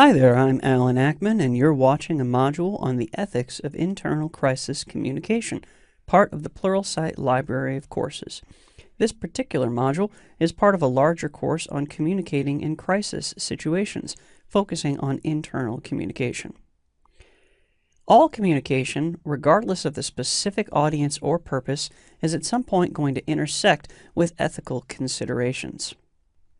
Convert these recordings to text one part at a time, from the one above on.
Hi there, I'm Alan Ackman, and you're watching a module on the ethics of internal crisis communication, part of the Pluralsight library of courses. This particular module is part of a larger course on communicating in crisis situations, focusing on internal communication. All communication, regardless of the specific audience or purpose, is at some point going to intersect with ethical considerations.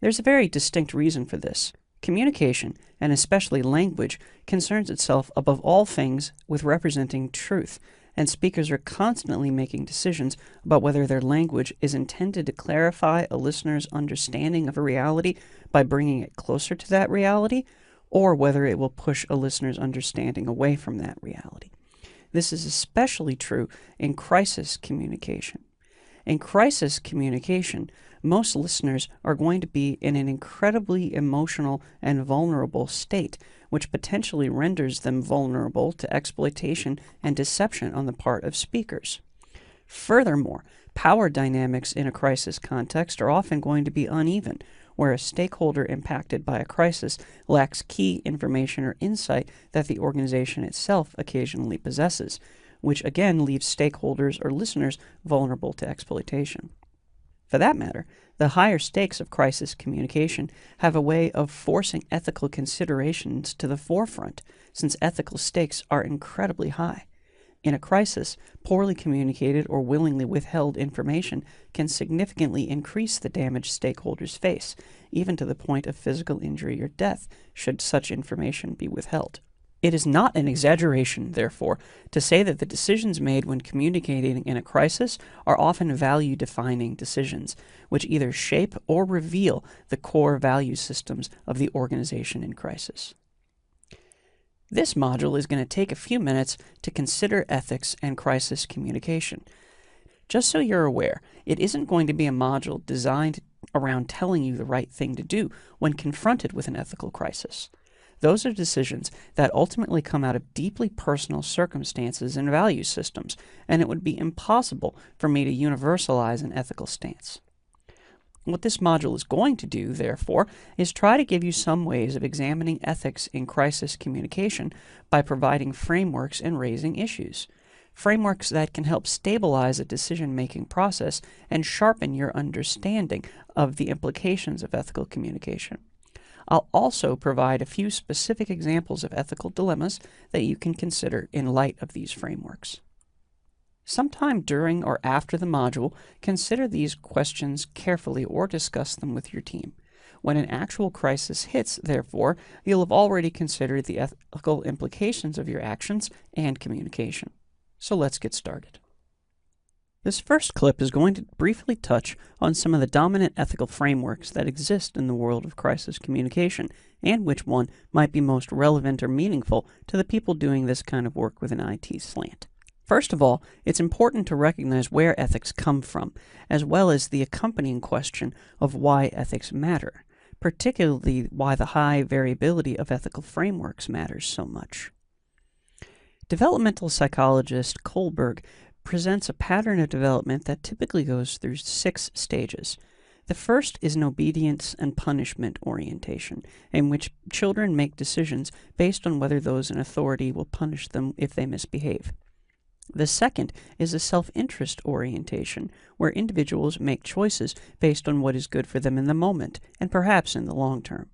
There's a very distinct reason for this. Communication, and especially language, concerns itself above all things with representing truth, and speakers are constantly making decisions about whether their language is intended to clarify a listener's understanding of a reality by bringing it closer to that reality, or whether it will push a listener's understanding away from that reality. This is especially true in crisis communication. In crisis communication, most listeners are going to be in an incredibly emotional and vulnerable state, which potentially renders them vulnerable to exploitation and deception on the part of speakers. Furthermore, power dynamics in a crisis context are often going to be uneven, where a stakeholder impacted by a crisis lacks key information or insight that the organization itself occasionally possesses, which again leaves stakeholders or listeners vulnerable to exploitation. For that matter, the higher stakes of crisis communication have a way of forcing ethical considerations to the forefront, since ethical stakes are incredibly high. In a crisis, poorly communicated or willingly withheld information can significantly increase the damage stakeholders face, even to the point of physical injury or death, should such information be withheld. It is not an exaggeration, therefore, to say that the decisions made when communicating in a crisis are often value-defining decisions, which either shape or reveal the core value systems of the organization in crisis. This module is going to take a few minutes to consider ethics and crisis communication. Just so you're aware, it isn't going to be a module designed around telling you the right thing to do when confronted with an ethical crisis. Those are decisions that ultimately come out of deeply personal circumstances and value systems, and it would be impossible for me to universalize an ethical stance. What this module is going to do, therefore, is try to give you some ways of examining ethics in crisis communication by providing frameworks and raising issues. Frameworks that can help stabilize a decision-making process and sharpen your understanding of the implications of ethical communication. I'll also provide a few specific examples of ethical dilemmas that you can consider in light of these frameworks. Sometime during or after the module, consider these questions carefully or discuss them with your team. When an actual crisis hits, therefore, you'll have already considered the ethical implications of your actions and communication. So let's get started. This first clip is going to briefly touch on some of the dominant ethical frameworks that exist in the world of crisis communication, and which one might be most relevant or meaningful to the people doing this kind of work with an IT slant. First of all, it's important to recognize where ethics come from, as well as the accompanying question of why ethics matter, particularly why the high variability of ethical frameworks matters so much. Developmental psychologist Kohlberg presents a pattern of development that typically goes through 6 stages. The first is an obedience and punishment orientation, in which children make decisions based on whether those in authority will punish them if they misbehave. The second is a self-interest orientation, where individuals make choices based on what is good for them in the moment, and perhaps in the long term.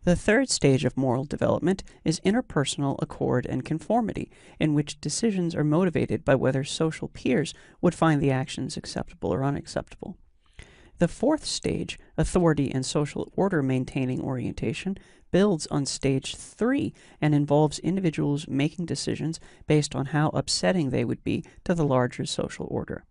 The third stage of moral development is interpersonal accord and conformity, in which decisions are motivated by whether social peers would find the actions acceptable or unacceptable. The fourth stage, authority and social order maintaining orientation, builds on stage 3 and involves individuals making decisions based on how upsetting they would be to the larger social order.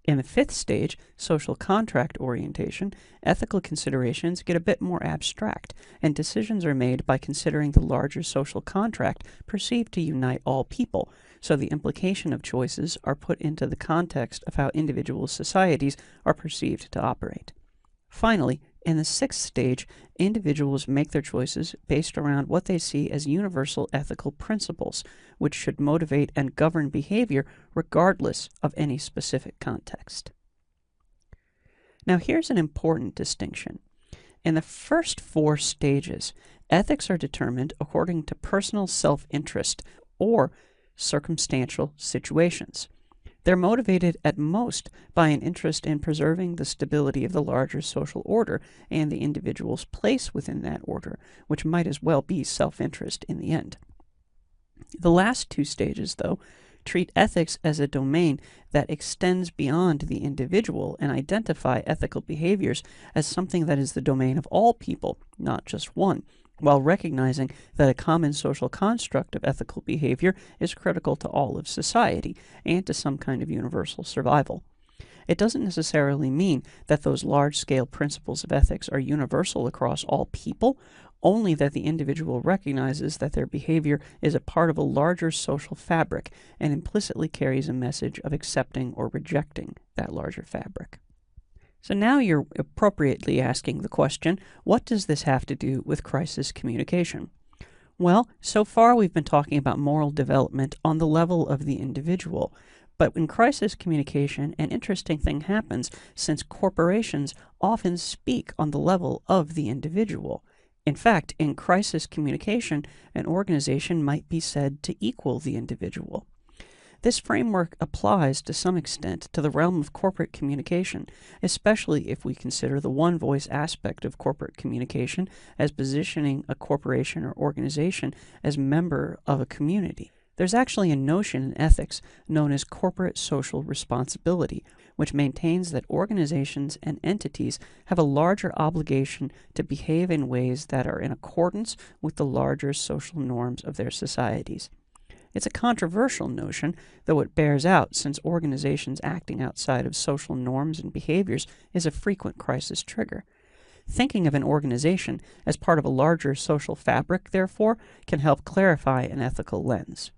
In the fifth stage, social contract orientation, ethical considerations get a bit more abstract, and decisions are made by considering the larger social contract perceived to unite all people, so the implication of choices are put into the context of how individual societies are perceived to operate. Finally, in the sixth stage, individuals make their choices based around what they see as universal ethical principles, which should motivate and govern behavior regardless of any specific context. Now here's an important distinction. In the first 4 stages, ethics are determined according to personal self-interest or circumstantial situations. They're motivated at most by an interest in preserving the stability of the larger social order and the individual's place within that order, which might as well be self-interest in the end. The last 2 stages, though, treat ethics as a domain that extends beyond the individual and identify ethical behaviors as something that is the domain of all people, not just one, while recognizing that a common social construct of ethical behavior is critical to all of society and to some kind of universal survival. It doesn't necessarily mean that those large-scale principles of ethics are universal across all people, only that the individual recognizes that their behavior is a part of a larger social fabric and implicitly carries a message of accepting or rejecting that larger fabric. So now you're appropriately asking the question, what does this have to do with crisis communication? Well, so far we've been talking about moral development on the level of the individual. But in crisis communication, an interesting thing happens since corporations often speak on the level of the individual. In fact, in crisis communication, an organization might be said to equal the individual. This framework applies to some extent to the realm of corporate communication, especially if we consider the one-voice aspect of corporate communication as positioning a corporation or organization as member of a community. There's actually a notion in ethics known as corporate social responsibility, which maintains that organizations and entities have a larger obligation to behave in ways that are in accordance with the larger social norms of their societies. It's a controversial notion, though it bears out since organizations acting outside of social norms and behaviors is a frequent crisis trigger. Thinking of an organization as part of a larger social fabric, therefore, can help clarify an ethical lens.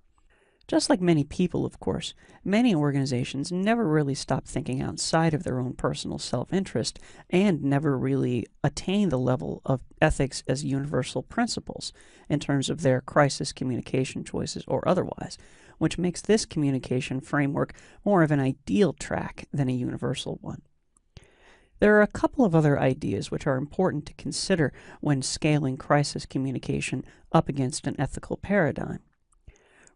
Just like many people, of course, many organizations never really stop thinking outside of their own personal self-interest and never really attain the level of ethics as universal principles in terms of their crisis communication choices or otherwise, which makes this communication framework more of an ideal track than a universal one. There are a couple of other ideas which are important to consider when scaling crisis communication up against an ethical paradigm.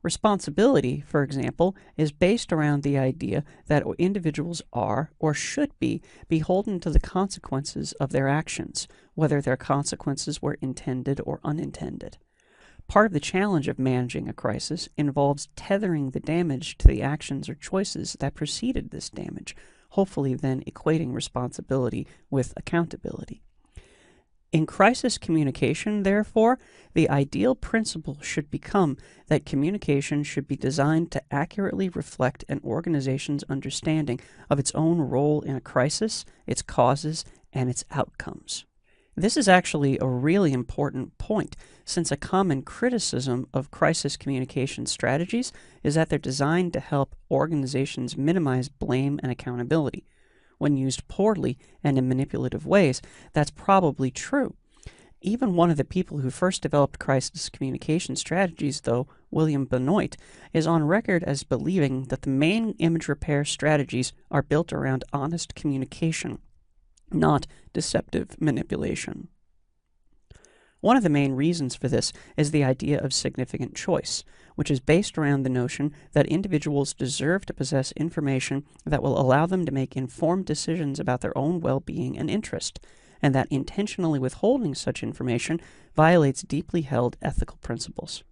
Responsibility, for example, is based around the idea that individuals are, or should be, beholden to the consequences of their actions, whether their consequences were intended or unintended. Part of the challenge of managing a crisis involves tethering the damage to the actions or choices that preceded this damage, hopefully then equating responsibility with accountability. In crisis communication, therefore, the ideal principle should become that communication should be designed to accurately reflect an organization's understanding of its own role in a crisis, its causes, and its outcomes. This is actually a really important point, since a common criticism of crisis communication strategies is that they're designed to help organizations minimize blame and accountability. When used poorly and in manipulative ways, that's probably true. Even one of the people who first developed crisis communication strategies, though, William Benoit, is on record as believing that the main image repair strategies are built around honest communication, not deceptive manipulation. One of the main reasons for this is the idea of significant choice, which is based around the notion that individuals deserve to possess information that will allow them to make informed decisions about their own well-being and interest, and that intentionally withholding such information violates deeply held ethical principles.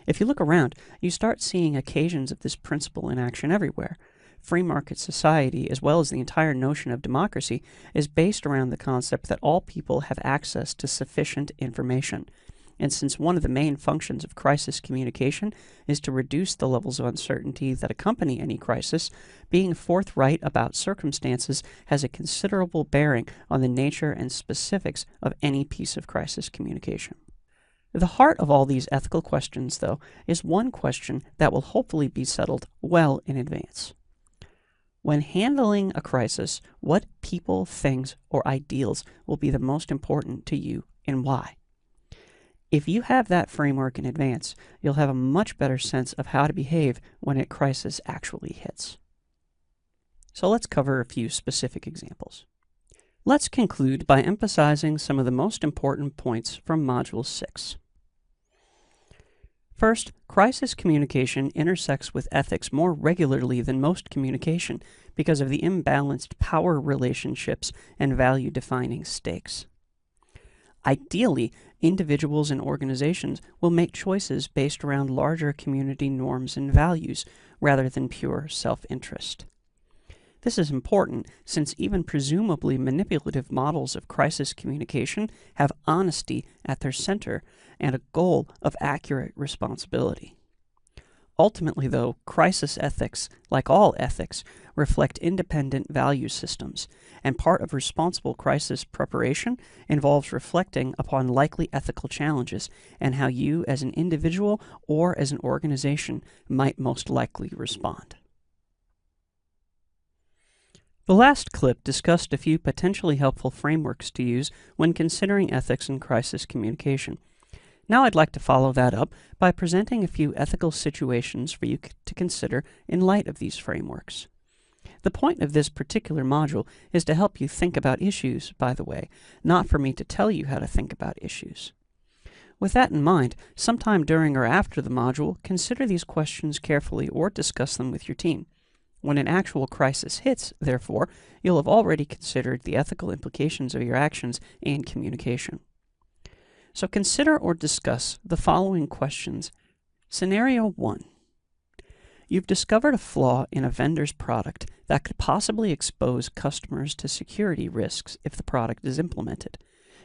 If you look around, you start seeing occasions of this principle in action everywhere. Free market society, as well as the entire notion of democracy, is based around the concept that all people have access to sufficient information. And since one of the main functions of crisis communication is to reduce the levels of uncertainty that accompany any crisis, being forthright about circumstances has a considerable bearing on the nature and specifics of any piece of crisis communication. The heart of all these ethical questions, though, is one question that will hopefully be settled well in advance. When handling a crisis, what people, things, or ideals will be the most important to you and why? If you have that framework in advance, you'll have a much better sense of how to behave when a crisis actually hits. So let's cover a few specific examples. Let's conclude by emphasizing some of the most important points from Module 6. First, crisis communication intersects with ethics more regularly than most communication because of the imbalanced power relationships and value-defining stakes. Ideally, individuals and organizations will make choices based around larger community norms and values rather than pure self-interest. This is important since even presumably manipulative models of crisis communication have honesty at their center and a goal of accurate responsibility. Ultimately, though, crisis ethics, like all ethics, reflect independent value systems, and part of responsible crisis preparation involves reflecting upon likely ethical challenges and how you as an individual or as an organization might most likely respond. The last clip discussed a few potentially helpful frameworks to use when considering ethics in crisis communication. Now I'd like to follow that up by presenting a few ethical situations for you to consider in light of these frameworks. The point of this particular module is to help you think about issues, by the way, not for me to tell you how to think about issues. With that in mind, sometime during or after the module, consider these questions carefully or discuss them with your team. When an actual crisis hits, therefore, you'll have already considered the ethical implications of your actions and communication. So consider or discuss the following questions. Scenario 1. You've discovered a flaw in a vendor's product that could possibly expose customers to security risks if the product is implemented.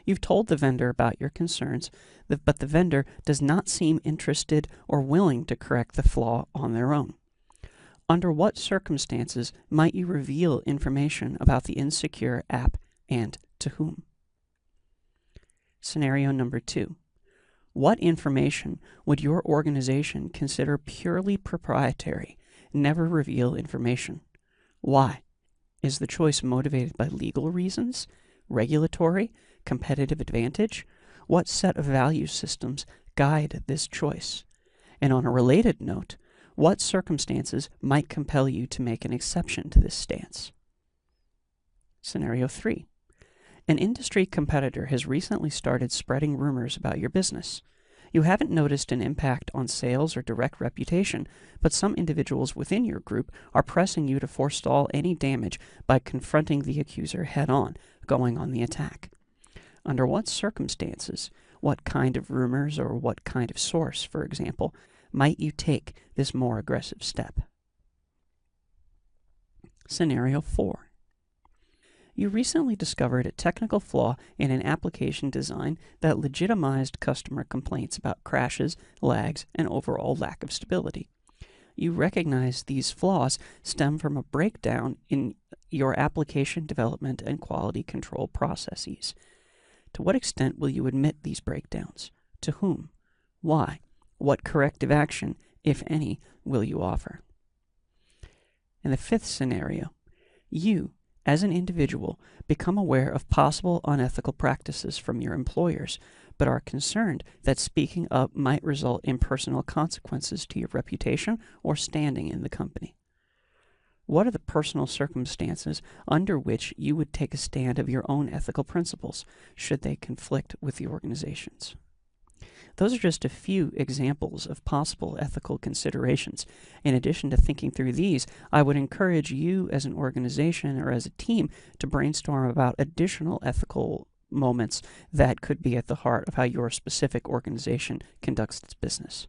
You've told the vendor about your concerns, but the vendor does not seem interested or willing to correct the flaw on their own. Under what circumstances might you reveal information about the insecure app and to whom? Scenario number 2. What information would your organization consider purely proprietary, never reveal information? Why? Is the choice motivated by legal reasons, regulatory, competitive advantage? What set of value systems guide this choice? And on a related note, what circumstances might compel you to make an exception to this stance? Scenario 3. An industry competitor has recently started spreading rumors about your business. You haven't noticed an impact on sales or direct reputation, but some individuals within your group are pressing you to forestall any damage by confronting the accuser head-on, going on the attack. Under what circumstances, what kind of rumors or what kind of source, for example, might you take this more aggressive step? Scenario 4. You recently discovered a technical flaw in an application design that legitimized customer complaints about crashes, lags, and overall lack of stability. You recognize these flaws stem from a breakdown in your application development and quality control processes. To what extent will you admit these breakdowns? To whom? Why? What corrective action, if any, will you offer? In the fifth scenario, you, as an individual, become aware of possible unethical practices from your employers, but are concerned that speaking up might result in personal consequences to your reputation or standing in the company. What are the personal circumstances under which you would take a stand of your own ethical principles, should they conflict with the organization's? Those are just a few examples of possible ethical considerations. In addition to thinking through these, I would encourage you as an organization or as a team to brainstorm about additional ethical moments that could be at the heart of how your specific organization conducts its business.